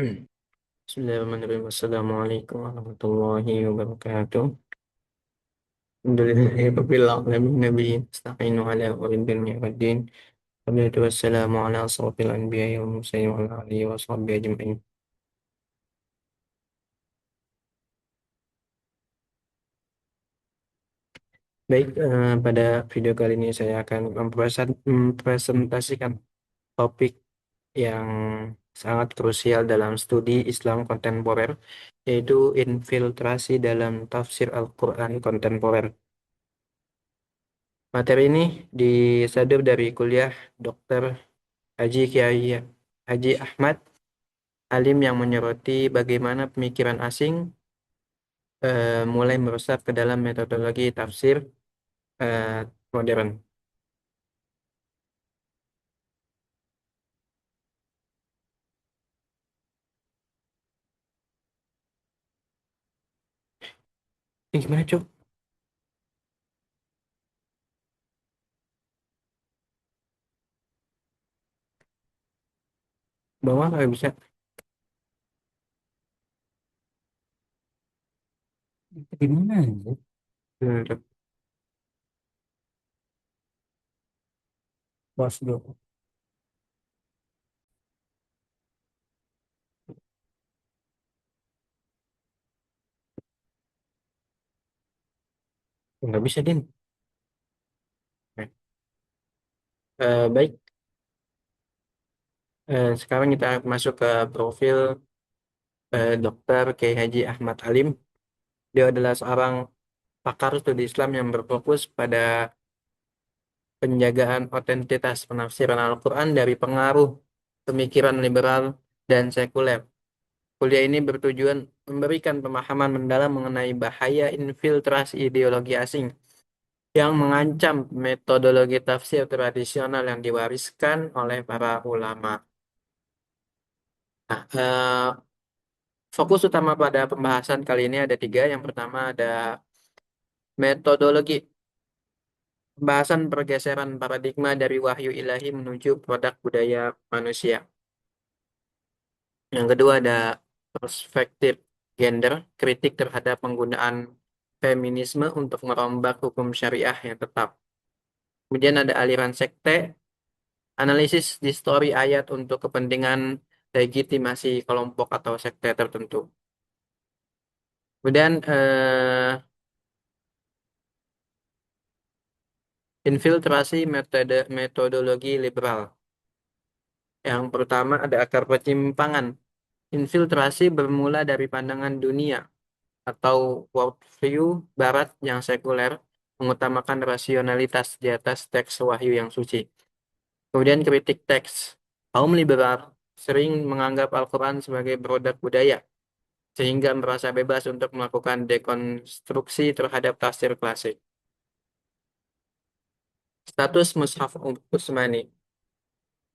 Bismillahirrahmanirrahim. Assalamualaikum warahmatullahi wabarakatuh. Alhamdulillahirabbil alamin nabiyyin nasta'inu ala umuri dunya waddin. Wassalatu wassalamu ala asrofil anbiya'i wal mursalin wa ala alihi wa sahbihi ajma'in. Baik, pada video kali ini saya akan mempresentasikan topik yang sangat krusial dalam studi Islam kontemporer, yaitu infiltrasi dalam tafsir Al-Quran kontemporer. Materi ini disadur dari kuliah Dr. Haji Kiai Haji Ahmad Alim yang menyoroti bagaimana pemikiran asing mulai meresap ke dalam metodologi tafsir eh, modern. Ini gimana, Cuk? Bawah nggak bisa. Gimana ya? Hmm, Bos dulu. nggak bisa, Din. Baik, sekarang kita masuk ke profil Dr. Kiai Haji Ahmad Alim. Dia adalah seorang pakar studi Islam yang berfokus pada penjagaan otentitas penafsiran Al-Quran dari pengaruh pemikiran liberal dan sekuler. Kuliah ini bertujuan memberikan pemahaman mendalam mengenai bahaya infiltrasi ideologi asing yang mengancam metodologi tafsir tradisional yang diwariskan oleh para ulama. Nah, fokus utama pada pembahasan kali ini ada tiga. Yang pertama ada metodologi, pembahasan pergeseran paradigma dari wahyu ilahi menuju produk budaya manusia. Yang kedua ada perspektif gender, kritik terhadap penggunaan feminisme untuk merombak hukum syariah yang tetap. Kemudian ada aliran sekte, analisis distori ayat untuk kepentingan legitimasi kelompok atau sekte tertentu. Kemudian infiltrasi metodologi liberal. Yang pertama ada akar penyimpangan. Infiltrasi bermula dari pandangan dunia atau worldview Barat yang sekuler, mengutamakan rasionalitas di atas teks wahyu yang suci. Kemudian kritik teks. Kaum liberal sering menganggap Al-Quran sebagai produk budaya, sehingga merasa bebas untuk melakukan dekonstruksi terhadap tafsir klasik. Status Mushaf Utsmani.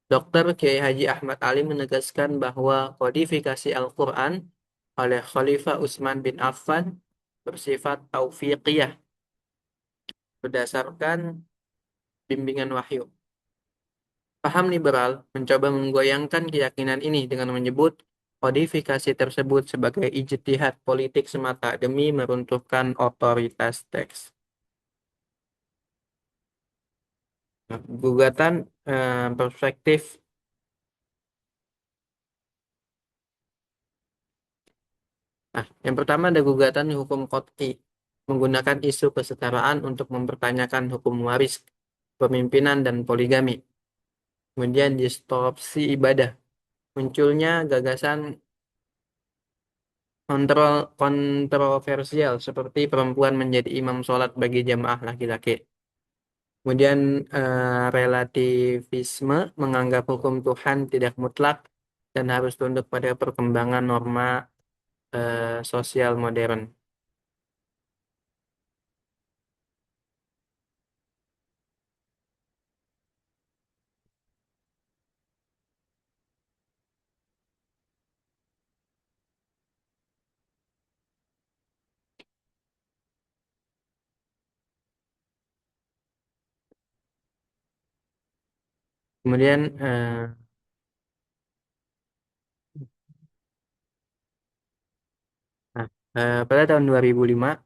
Dr. Kiai Haji Ahmad Ali menegaskan bahwa kodifikasi Al-Quran oleh Khalifah Utsman bin Affan bersifat taufiqiyah berdasarkan bimbingan wahyu. Paham liberal mencoba menggoyangkan keyakinan ini dengan menyebut kodifikasi tersebut sebagai ijtihad politik semata demi meruntuhkan otoritas teks. Nah, gugatan perspektif. Nah, yang pertama ada gugatan hukum qot'i menggunakan isu kesetaraan untuk mempertanyakan hukum waris, pemimpinan dan poligami. Kemudian distorsi ibadah. Munculnya gagasan kontroversial seperti perempuan menjadi imam sholat bagi jamaah laki-laki. Kemudian relativisme menganggap hukum Tuhan tidak mutlak dan harus tunduk pada perkembangan norma sosial modern. Kemudian Pada tahun 2005,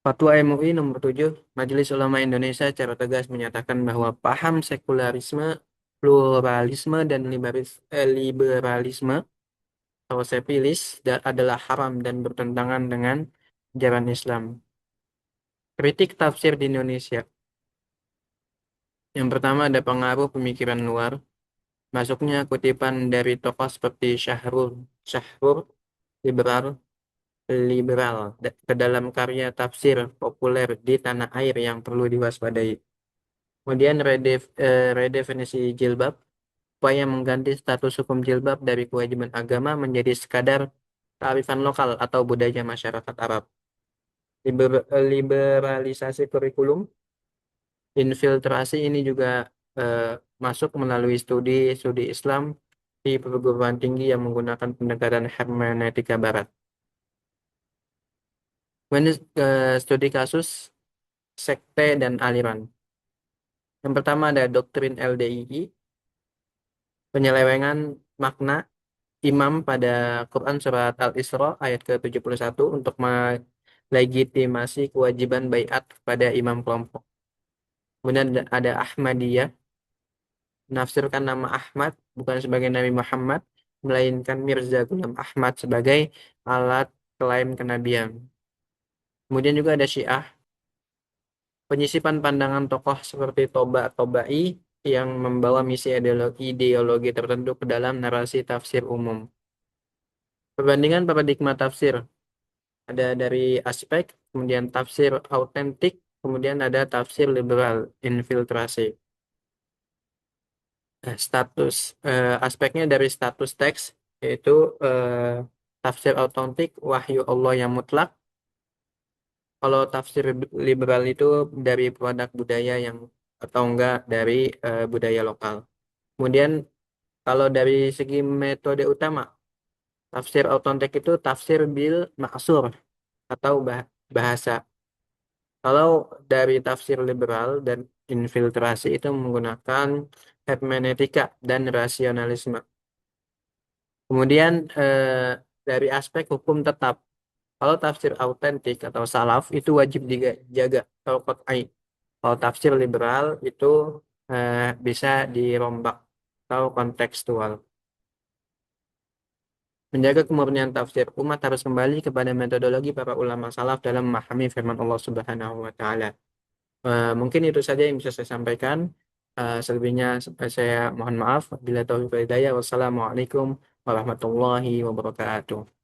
Fatwa MUI nomor 7, Majelis Ulama Indonesia secara tegas menyatakan bahwa paham sekularisme, pluralisme, dan liberalisme atau sepilis adalah haram dan bertentangan dengan ajaran Islam. Kritik tafsir di Indonesia. Yang pertama ada pengaruh pemikiran luar, masuknya kutipan dari tokoh seperti Syahrul liberal liberal ke dalam karya tafsir populer di tanah air yang perlu diwaspadai. Kemudian redefinisi jilbab, upaya mengganti status hukum jilbab dari kewajiban agama menjadi sekadar kearifan lokal atau budaya masyarakat Arab. Liberalisasi kurikulum, infiltrasi ini juga eh, masuk melalui studi Islam di perguruan tinggi yang menggunakan pendekatan hermeneutika Barat. Kemudian studi kasus sekte dan aliran. Yang pertama ada doktrin LDII, penyelewengan makna imam pada Quran Surat Al-Isra ayat ke-71 untuk melegitimasi kewajiban baiat pada imam kelompok. Kemudian ada Ahmadiyah, menafsirkan nama Ahmad bukan sebagai Nabi Muhammad, melainkan Mirza Ghulam Ahmad sebagai alat klaim kenabian. Kemudian juga ada Syiah, penyisipan pandangan tokoh seperti Tobai yang membawa misi ideologi tertentu ke dalam narasi tafsir umum. Perbandingan paradigma tafsir ada dari aspek, kemudian tafsir autentik, kemudian ada tafsir liberal, infiltrasi. Aspeknya dari status teks yaitu eh, tafsir autentik wahyu Allah yang mutlak. Kalau tafsir liberal itu dari produk budaya yang atau enggak dari budaya lokal. Kemudian kalau dari segi metode utama, tafsir autentik itu tafsir bil maksur atau bahasa. Kalau dari tafsir liberal dan infiltrasi itu menggunakan hermeneutika dan rasionalisme. Kemudian dari aspek hukum tetap, kalau tafsir autentik atau salaf itu wajib dijaga atau qat'i. Kalau tafsir liberal itu eh, bisa dirombak atau kontekstual. Menjaga kemurnian tafsir, umat harus kembali kepada metodologi para ulama salaf dalam memahami firman Allah Subhanahu wa taala. Mungkin itu saja yang bisa saya sampaikan. Selebihnya saya mohon maaf. Bila taufiq wal hidayah. Wassalamualaikum warahmatullahi wabarakatuh.